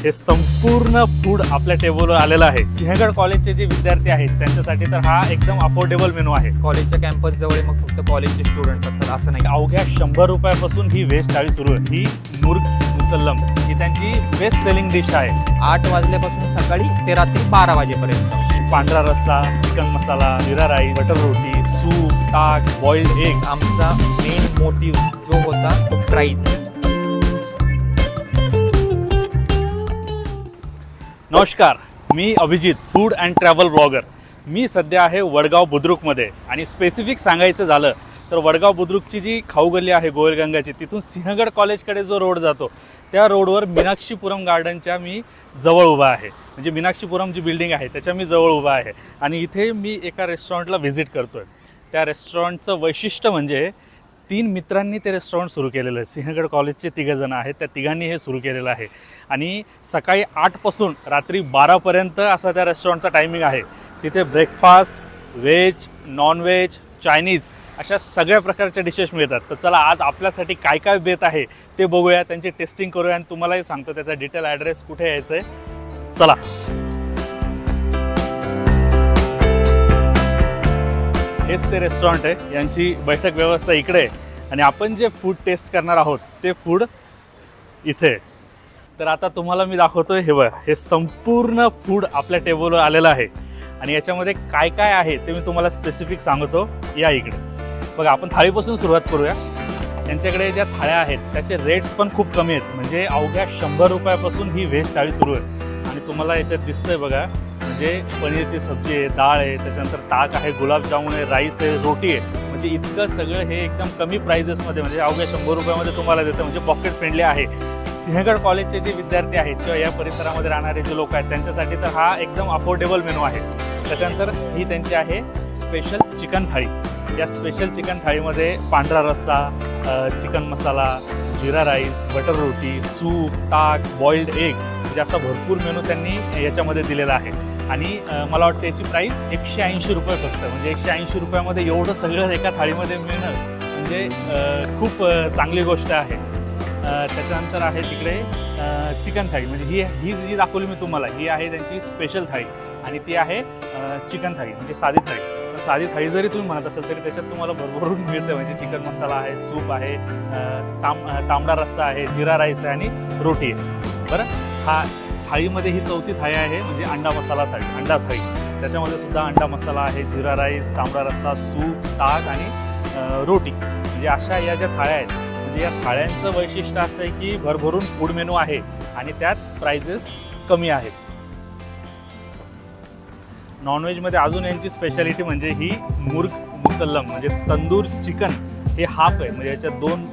हे संपूर्ण फूड आपल्या टेबलवर आलेलं आहे। सिंहगड कॉलेजचे जे विद्यार्थी आहेत त्यांच्यासाठी तर हा एकदम अफोर्डेबल मेनू आहे। कॉलेजच्या कॅम्पस जवळ मग फक्त कॉलेजचे स्टुडंट असतात असं नाही, अवघ्या 100 रुपयापासून ही व्हेज थाळी सुरू आहे। ही मुर्ग मुसल्लम ही त्यांची बेस्ट सेलिंग डिश आहे। 8 वाजल्यापासून सकाळी ते रात्री 12 वाजेपर्यंत। पांढरा रस्सा, chicken masala, jeera rice, butter रोटी, सूप, ताक, बॉइल्ड एग। आमचा मेन मोटिव्ह जो होता तो प्राईज। नमस्कार, मी Abhijit, food and travel blogger. मी सध्या आहे वडगाव बुद्रुकमध्ये आणि स्पेसिफिक सांगायचं झालं तर वडगाव बुद्रुकची जी खाऊ गल्ली आहे गोयलगंगाची, तिथून सिंहगड कॉलेजकडे जो रोड जातो त्या रोडवर मीनाक्षीपुरम गार्डनच्या मी जवळ उभा आहे। म्हणजे मीनाक्षीपुरम जी बिल्डिंग आहे त्याच्या मी जवळ उभा आहे आणि इथे मी एका रेस्टॉरंटला व्हिजिट करतोय। त्या रेस्टॉरंटचं वैशिष्ट्य म्हणजे 3 मित्रांनी ते रेस्टॉरंट सुरू केलेलं आहे। सिंहगड कॉलेजचे 3 जण आहेत, त्या तिघांनी हे सुरू केलेलं आहे आणि सकाळी 8 पासून रात्री 12 पर्यंत असा त्या रेस्टॉरंटचा टायमिंग आहे। तिथे breakfast, veg, non veg, Chinese अशा सगळ्या प्रकारच्या डिशेस मिळतात। तर चला आज आपल्यासाठी काय काय बेत आहे ते बघूया, त्यांची टेस्टिंग करूया आणि तुम्हालाही सांगतो त्याचा डिटेल ॲड्रेस कुठे यायचं आहे। चला, हेच ते रेस्टॉरंट आहे, यांची बैठक व्यवस्था इकडे आहे आणि आपण जे फूड टेस्ट करणार आहोत ते फूड इथे। तर आता तुम्हाला मी दाखवतोय, हे बघा, हे संपूर्ण फूड आपल्या टेबलवर आलेलं आहे आणि याच्यामध्ये काय काय आहे ते मी तुम्हाला स्पेसिफिक सांगतो। या इकडे बघा, आपण थाळीपासून सुरुवात करूया। यांच्याकडे ज्या थाळ्या आहेत त्याचे रेट्स पण खूप कमी आहेत, म्हणजे अवघ्या 100 रुपयापासून ही व्हेज थाळी सुरू आहे। आणि तुम्हाला याच्यात दिसतंय बघा, म्हणजे पनीरची सब्जी आहे, डाळ आहे, त्याच्यानंतर ताक आहे, गुलाबजामुन आहे, राईस आहे, रोटी आहे। म्हणजे इतकं सगळं हे एकदम कमी प्राइजेसमध्ये, म्हणजे अवघ्या 100 रुपयामध्ये तुम्हाला देतं, म्हणजे पॉकेट फ्रेंडली आहे। सिंहगड कॉलेजचे जे विद्यार्थी आहेत किंवा या परिसरामध्ये राहणारे जे लोक आहेत त्यांच्यासाठी तर हा एकदम अफोर्डेबल मेनू आहे। त्याच्यानंतर ही त्यांची आहे स्पेशल चिकन थाळी। या स्पेशल चिकन थाळीमध्ये पांढरा रस्सा, chicken masala, jeera rice, butter रोटी, सूप, ताक, बॉइल्ड एग, म्हणजे असा भरपूर मेनू त्यांनी याच्यामध्ये दिलेला आहे। आणि मला वाटतं याची प्राईस 180 रुपये फक्त, म्हणजे 180 रुपयामध्ये एवढं सगळं एका थाळीमध्ये मिळणं म्हणजे खूप चांगली गोष्ट आहे। त्याच्यानंतर आहे तिकडे चिकन थाळी, म्हणजे ही जी दाखवली मी तुम्हाला ही आहे त्यांची स्पेशल थाळी आणि ती आहे चिकन थाळी, म्हणजे साधी थाळी। तर साधी थाळी जरी तुम्ही म्हणत असाल तरी त्याच्यात तुम्हाला भरभरून मिळतं, म्हणजे चिकन मसाला आहे, सूप आहे, तांबडा रस्सा आहे, जीरा राईस आहे आणि रोटी आहे। बरं, हा थाळीमध्ये ही 4थी थाळी आहे, म्हणजे अंडा मसाला थाळी, अंडा थाळी। त्याच्यामध्ये सुद्धा अंडा मसाला आहे, जीरा राईस, तांबडा रस्सा, सूप, ताक आणि रोटी। म्हणजे अशा या ज्या थाळ्या आहेत, म्हणजे या थाळ्यांचं वैशिष्ट्य असं आहे की भरभरून फूड मेनू आहे आणि त्यात प्राइजेस कमी आहेत। नॉनव्हेजमध्ये अजून यांची स्पेशालिटी म्हणजे ही मुर्ग मुसल्लम, म्हणजे तंदूर चिकन हे हाफ आहे, म्हणजे याच्यात 2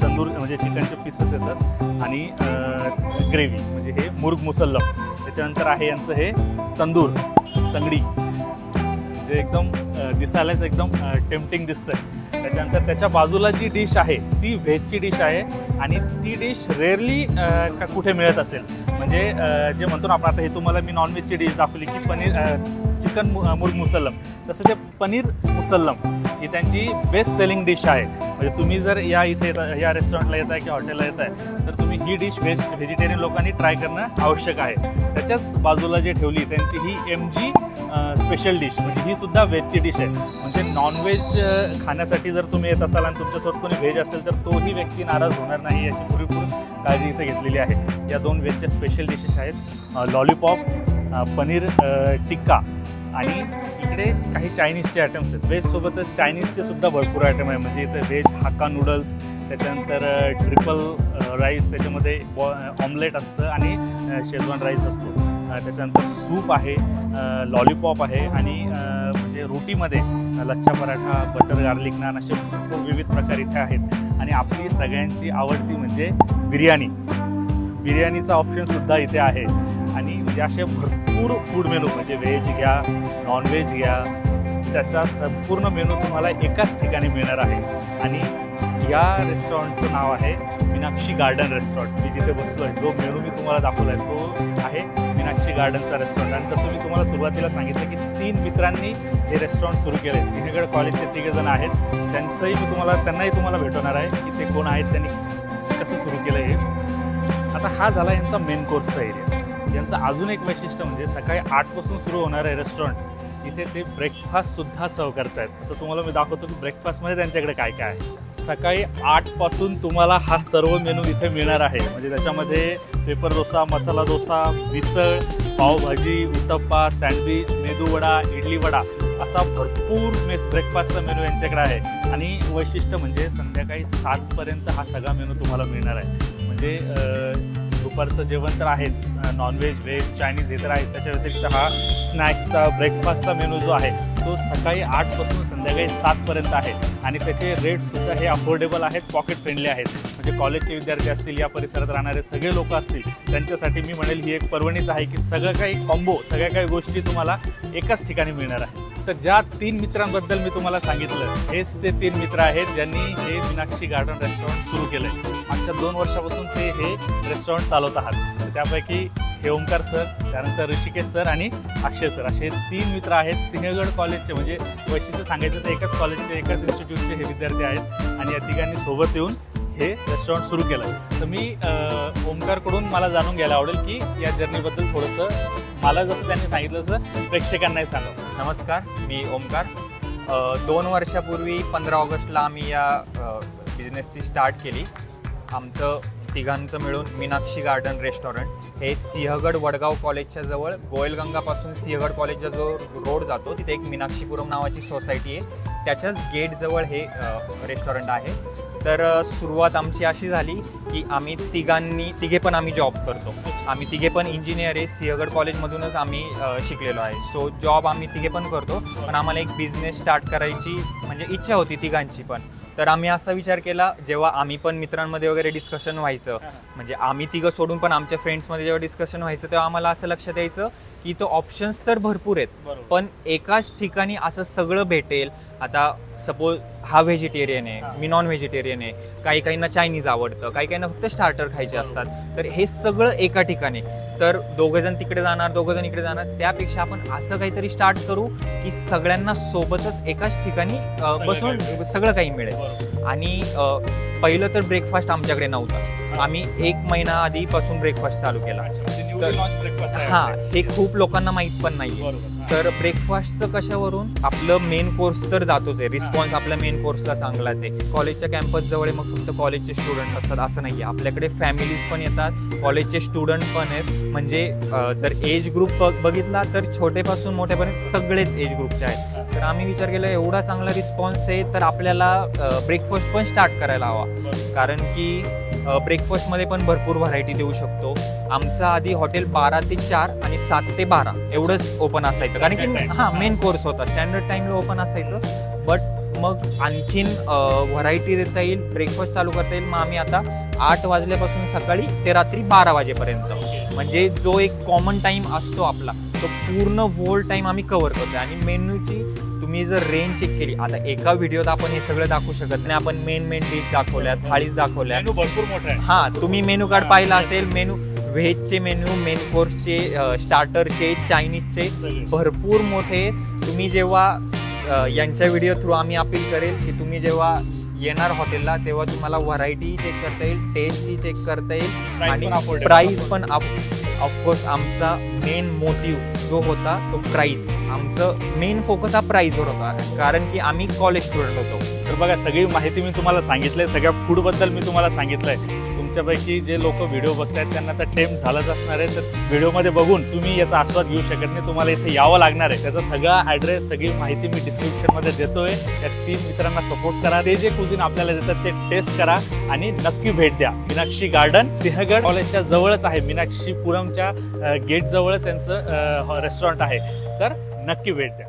तंदूर म्हणजे चिकनचे पीसेस येतात आणि ग्रेव्ही, म्हणजे हे मुर्ग मुसल्लम। त्याच्यानंतर आहे यांचं हे तंदूर तंगडी, म्हणजे एकदम दिसायलाच एकदम टेम्पटिंग दिसतंय। त्याच्यानंतर त्याच्या बाजूला जी डिश आहे ती व्हेजची डिश आहे आणि ती डिश रेअरली कुठे मिळत असेल, म्हणजे जे म्हणतो ना आपण, आता हे तुम्हाला मी नॉनव्हेजची डिश दाखवली की चिकन मुर्ग मुसल्लम, तसं ते पनीर मुसल्लम ही त्यांची बेस्ट सेलिंग डिश आहे। म्हणजे तुम्ही जर इथे या रेस्टॉरंटला येत आहे किंवा हॉटेलला येत आहे तर तुम्ही ही डिश व्हेजिटेरियन लोकांनी ट्राय करणं आवश्यक आहे। त्याच्याच बाजूला जे ठेवली त्यांची ही MG स्पेशल डिश, म्हणजे ही सुद्धा व्हेजची डिश आहे। म्हणजे नॉनव्हेज खाण्यासाठी जर तुम्ही येत असाल आणि तुमच्यासोबत कोणी व्हेज असेल तर तोही व्यक्ती नाराज होणार नाही याची पुरेपूर काळजी इथे घेतलेली आहे। या 2 व्हेजच्या स्पेशल डिशेस आहेत, लॉलीपॉप, पनीर टिक्का आणि इकडे काही चायनीजचे आयटम्स आहेत। व्हेजसोबतच चायनीजचे सुद्धा भरपूर आयटम आहे, म्हणजे इथे व्हेज हाक्का नूडल्स, त्याच्यानंतर ट्रिपल राईस, त्याच्यामध्ये ऑमलेट असतं आणि शेजवान राईस असतो, त्याच्यानंतर सूप आहे, लॉलीपॉप आहे आणि म्हणजे रोटीमध्ये लच्छा पराठा, बटर गार्लिक नान असे भरपूर विविध प्रकार इथे आहेत। आणि आपली सगळ्यांची आवडती म्हणजे बिर्याणीचा ऑप्शनसुद्धा इथे आहे। आणि म्हणजे असे भरपूर फूड मेनू, म्हणजे व्हेज घ्या, नॉनव्हेज घ्या, त्याचा संपूर्ण मेनू तुम्हाला एकाच ठिकाणी मिळणार आहे। आणि या रेस्टॉरंटचं नाव आहे मीनाक्षी गार्डन रेस्टॉरंट। मी जिथे बसलो आहे, जो मेनू मी तुम्हाला दाखवला आहे तो आहे मीनाक्षी गार्डनचा रेस्टॉरंट। आणि जसं मी तुम्हाला सुरुवातीला सांगितलं की 3 मित्रांनी हे रेस्टॉरंट सुरू केलं आहे। सिंहगड कॉलेजचे 3 जण आहेत, त्यांनाही तुम्हाला भेटवणार आहे की ते कोण आहेत, त्यांनी कसं सुरू केलं हे। आता हा झाला यांचा मेन कोर्सचा एरिया. यांचं अजून एक वैशिष्ट्य म्हणजे सकाळी 8 पासून सुरू होणार आहे रेस्टॉरंट. इथे ते ब्रेकफास्टसुद्धा सर्व करतायत. तर तुम्हाला मी दाखवतो की ब्रेकफास्टमध्ये त्यांच्याकडे काय काय आहे. सकाळी 8 पासून तुम्हाला हा सर्व मेनू इथे मिळणार आहे. म्हणजे त्याच्यामध्ये पेपर डोसा, मसाला डोसा, मिसळ, पावभाजी, उत्तप्पा, सँडविच, मेदूवडा, इडली वडा असा भरपूर ब्रेकफास्टचा मेनू यांच्याकडे आहे. आणि वैशिष्ट्य म्हणजे संध्याकाळी 7पर्यंत हा सगळा मेनू तुम्हाला मिळणार आहे. म्हणजे दुपारचं जेवण तर आहेच, नॉनव्हेज, व्हेज, चायनीज हे तर आहेच. त्याच्या व्यतिरिक्त हा स्नॅक्सचा ब्रेकफास्टचा मेनू जो आहे तो सकाळी 8 पासून संध्याकाळी 7पर्यंत आहे. आणि त्याचे रेटसुद्धा हे अफोर्डेबल आहेत, पॉकेट फ्रेंडली आहेत. म्हणजे कॉलेजचे विद्यार्थी असतील, या परिसरात राहणारे सगळे लोक असतील, त्यांच्यासाठी मी म्हणेल ही एक पर्वणीच आहे की सगळं काही कॉम्बो, सगळ्या काही गोष्टी तुम्हाला एकाच ठिकाणी मिळणार आहे. तर ज्या 3 मित्रांबद्दल मी तुम्हाला सांगितलं, हेच ते 3 मित्र आहेत ज्यांनी हे मीनाक्षी गार्डन रेस्टॉरंट सुरू केलं आहे. मागच्या 2 वर्षापासून ते हे रेस्टॉरंट चालवत आहात. तर त्यापैकी हे ओमकार सर, त्यानंतर ऋषिकेश सर आणि अक्षय सर असे 3 मित्र आहेत. सिंहगड कॉलेजचे, म्हणजे वैशिष्ट्य सांगायचं तर एकाच कॉलेजचे, एकाच इन्स्टिट्यूटचे हे विद्यार्थी आहेत. आणि या तिघांनी सोबत येऊन हे रेस्टॉरंट सुरू केलं. तर मी ओमकारकडून मला जाणून घ्यायला आवडेल की या जर्नीबद्दल थोडंसं मला जसं त्यांनी सांगितलं तसं प्रेक्षकांनाही सांगा. नमस्कार, मी ओमकार. 2 वर्षापूर्वी 15 ऑगस्टला आम्ही या बिझनेसची स्टार्ट केली. आमचं तिघांचं मिळून मीनाक्षी गार्डन रेस्टॉरंट हे सिंहगड वडगाव कॉलेजच्या जवळ, गोयलगंगापासून सिंहगड कॉलेजचा जो रोड जातो तिथे एक मीनाक्षीपुरम नावाची सोसायटी आहे, त्याच्याच गेटजवळ हे रेस्टॉरंट आहे. तर सुरुवात आमची अशी झाली की आम्ही तिघे पण आम्ही जॉब करतो. आम्ही तिघे पण इंजिनियर आहे, सिंहगड कॉलेजमधूनच आम्ही शिकलेलो आहे. सो जॉब आम्ही तिघे पण करतो. पण आम्हाला एक बिझनेस स्टार्ट करायची म्हणजे इच्छा होती तिघांची पण. तर आम्ही असा विचार केला, जेव्हा आम्ही पण मित्रांमध्ये वगैरे डिस्कशन व्हायचं, म्हणजे आम्ही तिघं सोडून पण आमच्या फ्रेंड्समध्ये जेव्हा डिस्कशन व्हायचं तेव्हा आम्हाला असं लक्षात यायचं की तो ऑप्शन्स तर भरपूर आहेत, पण एकाच ठिकाणी असं सगळं भेटेल. आता सपोज हा व्हेजिटेरियन आहे, मी नॉन व्हेजिटेरियन आहे, काही काहींना चायनीज आवडतं, काही काहींना फक्त स्टार्टर खायचे असतात. तर हे सगळं एका ठिकाणी. तर दोघंजण तिकडे जाणार, दोघंजण इकडे जाणार, त्यापेक्षा आपण असं काहीतरी स्टार्ट करू की सगळ्यांना सोबतच एकाच ठिकाणी बसून सगळं काही मिळेल. आणि पहिलं तर ब्रेकफास्ट आमच्याकडे नव्हता. आम्ही 1 महिना आधीपासून ब्रेकफास्ट चालू केला. हां, हे खूप लोकांना माहीत पण नाही. तर ब्रेकफास्टचं कशावरून, आपलं मेन कोर्स तर जातोच आहे, रिस्पॉन्स आपल्या मेन कोर्सला चांगलाच आहे. कॉलेजच्या कॅम्पस जवळ मग फक्त कॉलेजचे स्टुडंट असतात असं नाही आहे, आपल्याकडे फॅमिलीज पण येतात, कॉलेजचे स्टुडंट पण आहेत. म्हणजे जर एज ग्रुप बघितला तर छोटेपासून मोठ्यापर्यंत सगळेच एज ग्रुपचे आहेत. तर आम्ही विचार केला एवढा चांगला रिस्पॉन्स आहे तर आपल्याला ब्रेकफास्ट पण स्टार्ट करायला हवा. कारण की ब्रेकफास्टमध्ये पण भरपूर व्हरायटी देऊ शकतो. आमचं आधी हॉटेल 12 ते 4 आणि 7 ते 12 एवढंच ओपन असायचं, कारण की हां मेन कोर्स होता, स्टँडर्ड टाईमला ओपन असायचं. बट मग आणखीन व्हरायटी देता येईल, ब्रेकफास्ट चालू करता येईल. मग आम्ही आता 8 वाजल्यापासून सकाळी ते रात्री 12 वाजेपर्यंत, म्हणजे जो एक कॉमन टाईम असतो आपला तो पूर्ण होल टाईम आम्ही कव्हर करतो. आणि मेन्यूची तुम्ही जर रेंज चेक केली, आता एका व्हिडिओत आपण हे सगळं दाखवू शकत नाही. आपण मेन डिश दाखवल्या, थाळीज दाखवल्या, भरपूर मोठा आहे. हां, तुम्ही मेनू कार्ड पाहिला असेल. मेनू व्हेजचे मेन्यू, मेन कोर्सचे, स्टार्टरचे, चायनीजचे भरपूर मोठे. तुम्ही जेव्हा यांच्या व्हिडिओ थ्रू आम्ही अपील करेल की तुम्ही जेव्हा येणार हॉटेलला तेव्हा तुम्हाला व्हरायटी चेक करता येईल, टेस्टही चेक करता येईल आणि प्राईस पण. ऑफकोर्स आमचा मेन मोटिव्ह जो होता तो प्राईस. आमचं मेन फोकस हा प्राईसवर होता, कारण की आम्ही कॉलेज स्टुडंट होतो. तर बघा, सगळी माहिती मी तुम्हाला सांगितलं आहे, सगळ्या फूडबद्दल मी तुम्हाला सांगितलं आहे. तुमच्यापैकी जे लोक व्हिडिओ बघतायत त्यांना तर टेम्प्ट झालंच असणार आहे. तर व्हिडिओमध्ये बघून तुम्ही याचा आस्वाद घेऊ शकत नाही, तुम्हाला इथे यावं लागणार आहे. त्याचा सगळा ॲड्रेस, सगळी माहिती मी डिस्क्रिप्शनमध्ये देतोय. त्या 3 मित्रांना सपोर्ट करा, ते जे कुझिन आपल्याला देतात ते टेस्ट करा आणि नक्की भेट द्या. मीनाक्षी गार्डन सिंहगड कॉलेजच्या जवळच आहे, मीनाक्षीपुरमच्या गेट जवळच यांचं रेस्टॉरंट आहे. तर नक्की भेट द्या.